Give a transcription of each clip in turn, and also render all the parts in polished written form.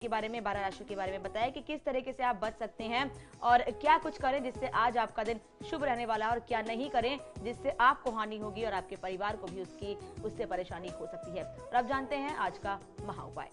के बारे में, 12 राशियों के बारे में बताया कि किस तरीके से आप बच सकते हैं और क्या कुछ करें जिससे आज आपका दिन शुभ रहने वाला है और क्या नहीं करें जिससे आपको हानि होगी और आपके परिवार को भी उससे परेशानी हो सकती है। और अब जानते हैं आज का महा उपाय।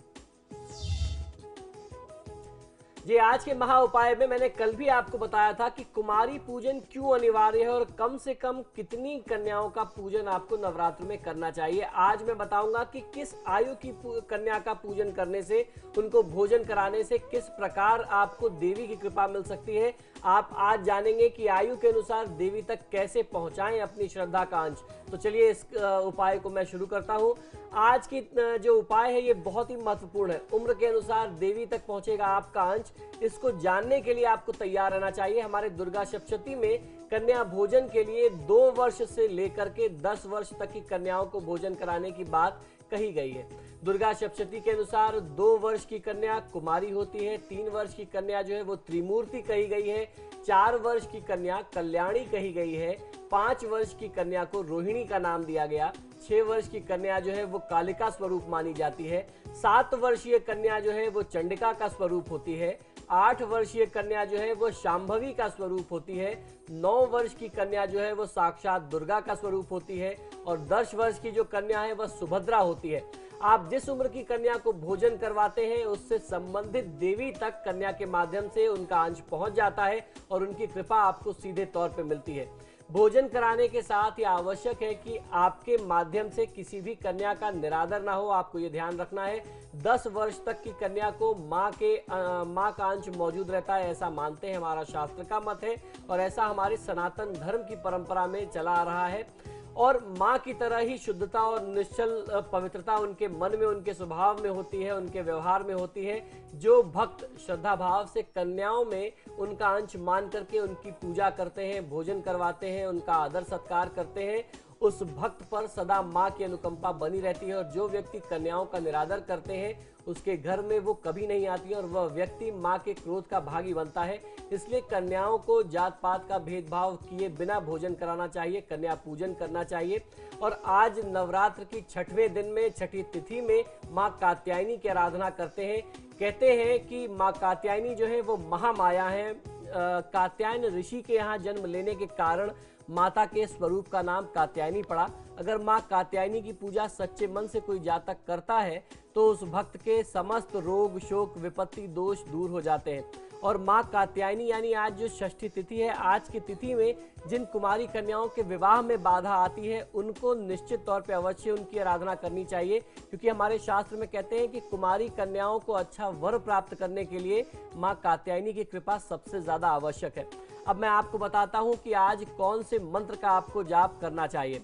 जी, आज के महा उपाय में मैंने कल भी आपको बताया था कि कुमारी पूजन क्यों अनिवार्य है और कम से कम कितनी कन्याओं का पूजन आपको नवरात्र में करना चाहिए। आज मैं बताऊंगा कि किस आयु की कन्या का पूजन करने से, उनको भोजन कराने से किस प्रकार आपको देवी की कृपा मिल सकती है। आप आज जानेंगे कि आयु के अनुसार देवी तक कैसे पहुंचाएं अपनी श्रद्धा का अंश। तो चलिए इस उपाय को मैं शुरू करता हूं। आज की जो उपाय है ये बहुत ही महत्वपूर्ण है। उम्र के अनुसार देवी तक पहुंचेगा आपका अंश। इसको जानने के लिए आपको तैयार रहना चाहिए। हमारे दुर्गा सप्तशती में कन्या भोजन के लिए 2 वर्ष से लेकर के 10 वर्ष तक की कन्याओं को भोजन कराने की बात कही गई है। दुर्गा सप्तशती के अनुसार 2 वर्ष की कन्या कुमारी होती है, 3 वर्ष की कन्या जो है वो त्रिमूर्ति कही गई है, 4 वर्ष की कन्या कल्याणी कही गई है, 5 वर्ष की कन्या को रोहिणी का नाम दिया गया, 6 वर्ष की कन्या जो है वो कालिका स्वरूप मानी जाती है, 7 वर्षीय कन्या जो है वो चंडिका का स्वरूप होती है, 8 वर्षीय कन्या जो है वो शांभवी का स्वरूप होती है, 9 वर्ष की कन्या जो है वो साक्षात दुर्गा का स्वरूप होती है और 10 वर्ष की जो कन्या है वह सुभद्रा होती है। आप जिस उम्र की कन्या को भोजन करवाते हैं उससे संबंधित देवी तक कन्या के माध्यम से उनका अंश पहुंच जाता है और उनकी कृपा आपको सीधे तौर पे मिलती है। भोजन कराने के साथ यह आवश्यक है कि आपके माध्यम से किसी भी कन्या का निरादर ना हो। आपको ये ध्यान रखना है। 10 वर्ष तक की कन्या को माँ का अंश मौजूद रहता है, ऐसा मानते हैं, हमारा शास्त्र का मत है और ऐसा हमारे सनातन धर्म की परंपरा में चला आ रहा है। और माँ की तरह ही शुद्धता और निश्चल पवित्रता उनके मन में, उनके स्वभाव में होती है, उनके व्यवहार में होती है। जो भक्त श्रद्धा भाव से कन्याओं में उनका अंश मान करके उनकी पूजा करते हैं, भोजन करवाते हैं, उनका आदर सत्कार करते हैं, उस भक्त पर सदा माँ की अनुकंपा बनी रहती है। और जो व्यक्ति कन्याओं का निरादर करते हैं उसके घर में वो कभी नहीं आती और वह व्यक्ति माँ के क्रोध का भागी बनता है। इसलिए कन्याओं को जात पात का भेदभाव किए बिना भोजन कराना चाहिए, कन्या पूजन करना चाहिए। और आज नवरात्र की 6वें दिन में, 6ठी तिथि में माँ कात्यायनी की आराधना करते हैं। कहते हैं कि माँ कात्यायनी जो है वो महामाया है। कात्यायन ऋषि के यहाँ जन्म लेने के कारण माता के स्वरूप का नाम कात्यायनी पड़ा। अगर माँ कात्यायनी की पूजा सच्चे मन से कोई जातक करता है तो उस भक्त के समस्त रोग, शोक, विपत्ति, दोष दूर हो जाते हैं। और माँ कात्यायनी यानी आज जो षष्ठी तिथि है, आज की तिथि में जिन कुमारी कन्याओं के विवाह में बाधा आती है उनको निश्चित तौर पे अवश्य उनकी आराधना करनी चाहिए, क्योंकि हमारे शास्त्र में कहते हैं कि कुमारी कन्याओं को अच्छा वर प्राप्त करने के लिए माँ कात्यायनी की कृपा सबसे ज्यादा आवश्यक है। अब मैं आपको बताता हूँ कि आज कौन से मंत्र का आपको जाप करना चाहिए।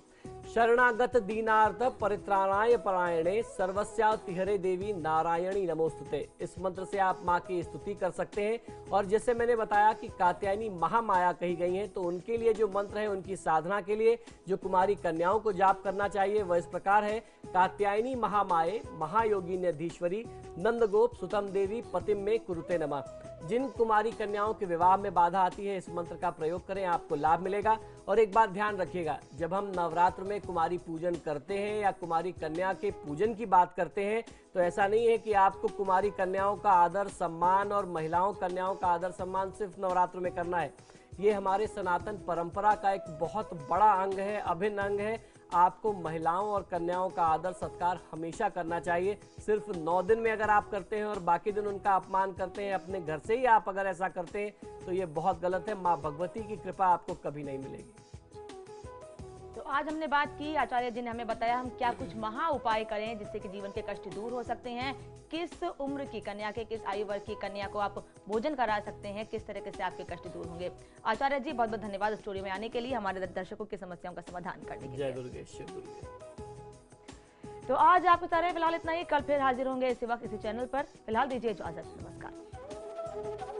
शरणागत दीनार्थ परित्राणाय परायणे सर्वस्यातिहरे देवी नारायणी नमोस्तुते। इस मंत्र से आप माँ की स्तुति कर सकते हैं। और जैसे मैंने बताया कि कात्यायनी महामाया कही गई हैं, तो उनके लिए जो मंत्र है, उनकी साधना के लिए जो कुमारी कन्याओं को जाप करना चाहिए वह इस प्रकार है। कात्यायनी महामाये महायोगिन्यधीश्वरी नंदगोप सुतम देवी पतिम में कुरुते नमः। जिन कुमारी कन्याओं के विवाह में बाधा आती है इस मंत्र का प्रयोग करें, आपको लाभ मिलेगा। और एक बात ध्यान रखिएगा, जब हम नवरात्र में कुमारी पूजन करते हैं या कुमारी कन्या के पूजन की बात करते हैं तो ऐसा नहीं है कि आपको कुमारी कन्याओं का आदर सम्मान और महिलाओं कन्याओं का आदर सम्मान सिर्फ नवरात्र में करना है। ये हमारे सनातन परंपरा का एक बहुत बड़ा अंग है, अभिन्न अंग है। आपको महिलाओं और कन्याओं का आदर सत्कार हमेशा करना चाहिए। सिर्फ 9 दिन में अगर आप करते हैं और बाकी दिन उनका अपमान करते हैं, अपने घर से ही आप अगर ऐसा करते हैं तो ये बहुत गलत है। माँ भगवती की कृपा आपको कभी नहीं मिलेगी। तो आज हमने बात की, आचार्य जी ने हमें बताया हम क्या कुछ महा उपाय करें जिससे कि जीवन के कष्ट दूर हो सकते हैं, किस उम्र की कन्या के, किस आयु वर्ग की कन्या को आप भोजन करा सकते हैं, किस तरीके से आपके कष्ट दूर होंगे। आचार्य जी बहुत बहुत धन्यवाद स्टूडियो में आने के लिए, हमारे दर्शकों की समस्याओं का समाधान करने के लिए। जय दुर्गेश। तो आज आपके सारे फिलहाल इतना ही, कल फिर हाजिर होंगे इसी वक्त इसी चैनल पर। फिलहाल दीजिए इजाजत, नमस्कार।